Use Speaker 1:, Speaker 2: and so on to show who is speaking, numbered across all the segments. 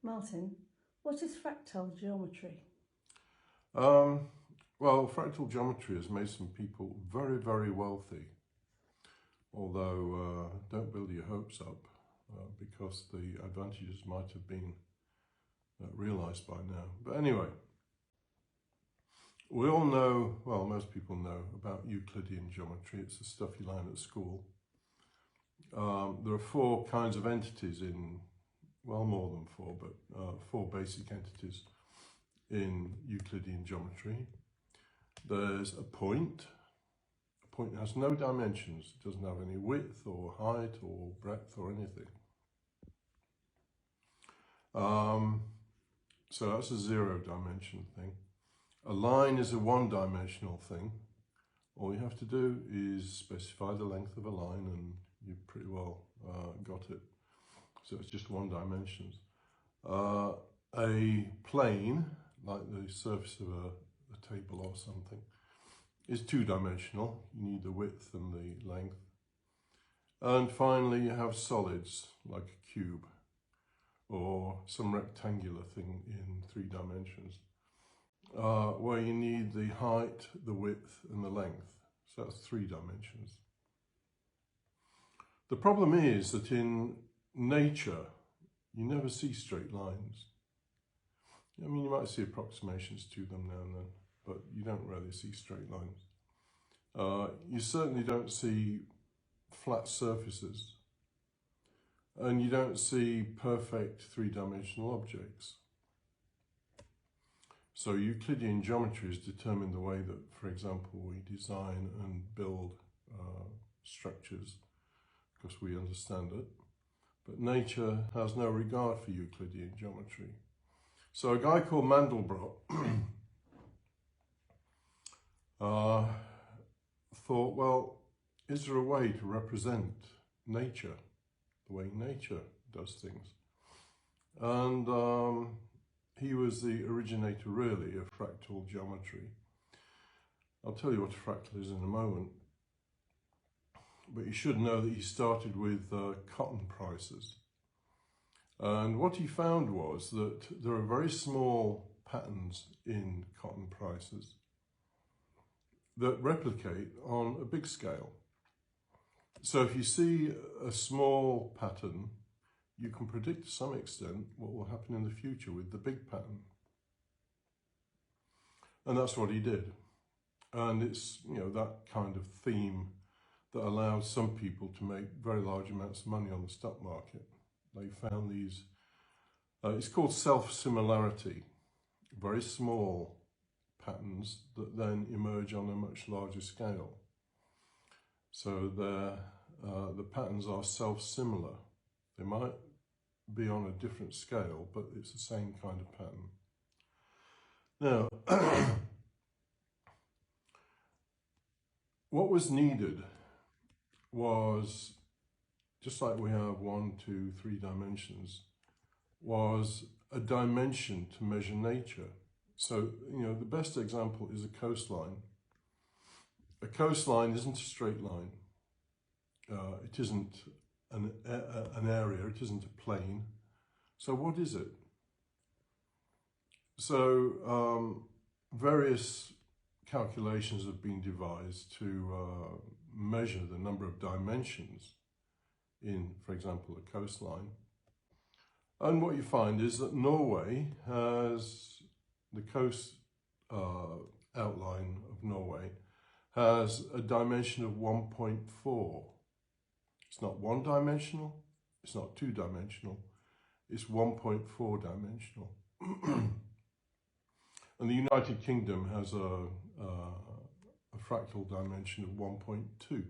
Speaker 1: Martin, what is fractal geometry?
Speaker 2: Well, fractal geometry has made some people very, very wealthy. Although, don't build your hopes up because the advantages might have been realised by now. But anyway, we all know, well, most people know about Euclidean geometry. It's the stuff you learn at school. There are four kinds of entities in, well, more than four, but four basic entities in Euclidean geometry. There's a point. A point has no dimensions. It doesn't have any width or height or breadth or anything. So that's a zero-dimension thing. A line is a one-dimensional thing. All you have to do is specify the length of a line and you've pretty well got it. So it's just one dimensions. A plane, like the surface of a table or something, is two-dimensional. You need the width and the length. And finally, you have solids, like a cube or some rectangular thing in 3 dimensions, where you need the height, the width, and the length. So that's 3 dimensions. The problem is that in nature, you never see straight lines. I mean, you might see approximations to them now and then, but you don't really see straight lines. You certainly don't see flat surfaces, and you don't see perfect 3-dimensional objects. So Euclidean geometry has determined the way that, for example, we design and build structures, because we understand it. But nature has no regard for Euclidean geometry. So a guy called Mandelbrot thought, well, is there a way to represent nature, the way nature does things? And he was the originator, really, of fractal geometry. I'll tell you what a fractal is in a moment. But you should know that he started with cotton prices. And what he found was that there are very small patterns in cotton prices that replicate on a big scale. So if you see a small pattern, you can predict to some extent what will happen in the future with the big pattern. And that's what he did. And it's, you know, that kind of theme that allows some people to make very large amounts of money on the stock market. They found these, it's called self-similarity, very small patterns that then emerge on a much larger scale. So the patterns are self-similar. They might be on a different scale, but it's the same kind of pattern. Now, what was needed was, just like we have 1, 2, 3 dimensions, was a dimension to measure nature. So, you know, the best example is a coastline. A coastline isn't a straight line. It isn't an area, it isn't a plane. So what is it? So various calculations have been devised to measure the number of dimensions in, for example, a coastline. And what you find is that Norway has, the coast outline of Norway has a dimension of 1.4. It's not one-dimensional, it's not two-dimensional, it's 1.4 dimensional. And the United Kingdom has a fractal dimension of 1.2.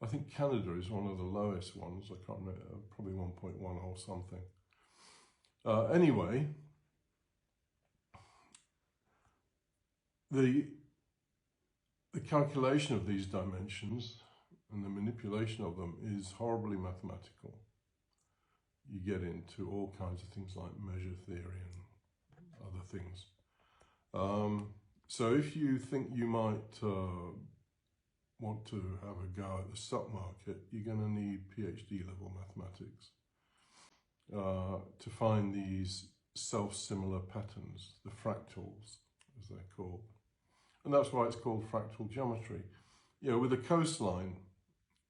Speaker 2: I think Canada is one of the lowest ones. I can't remember, probably 1.1 or something. Anyway, the calculation of these dimensions and the manipulation of them is horribly mathematical. You get into all kinds of things like measure theory and other things. So if you think you might want to have a go at the stock market, you're going to need PhD level mathematics. to find these self-similar patterns, the fractals, as they're called. And that's why it's called fractal geometry. You know, with a coastline,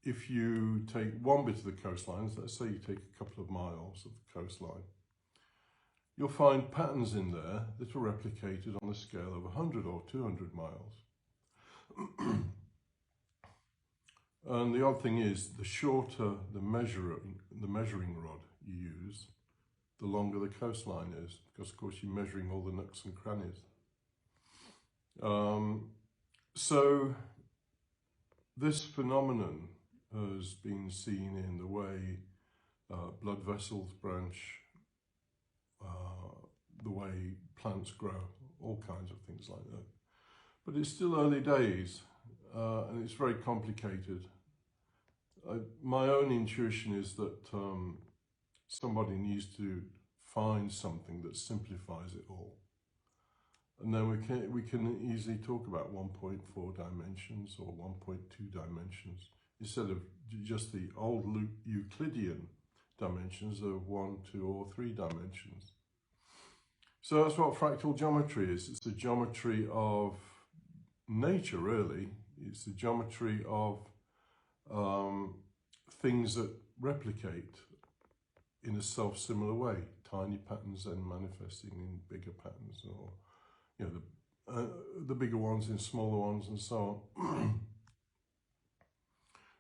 Speaker 2: if you take one bit of the coastline, let's say you take a couple of miles of the coastline, you'll find patterns in there that are replicated on the scale of 100 or 200 miles. And the odd thing is, the shorter the measuring rod you use, the longer the coastline is, because of course you're measuring all the nooks and crannies. So this phenomenon has been seen in the way blood vessels branch, the way plants grow, all kinds of things like that. But it's still early days, and it's very complicated. My own intuition is that somebody needs to find something that simplifies it all. And then we can easily talk about 1.4 dimensions or 1.2 dimensions, instead of just the old Euclidean dimensions of 1, 2 or 3 dimensions. So that's what fractal geometry is. It's the geometry of nature, really. It's the geometry of things that replicate in a self-similar way. Tiny patterns then manifesting in bigger patterns, or you know, the bigger ones in smaller ones, and so on.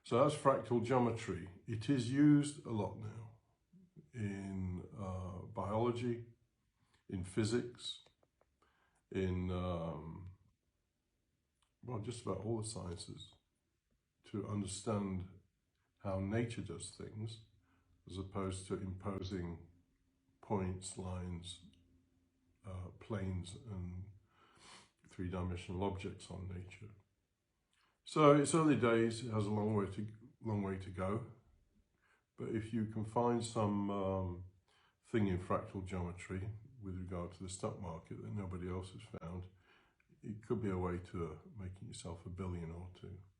Speaker 2: So that's fractal geometry. It is used a lot now in biology, in physics, in well, just about all the sciences, to understand how nature does things, as opposed to imposing points, lines, planes and three-dimensional objects on nature. So it's early days, it has a long way to go, but if you can find some thing in fractal geometry with regard to the stock market that nobody else has found, it could be a way to making yourself $1 billion or $2 billion.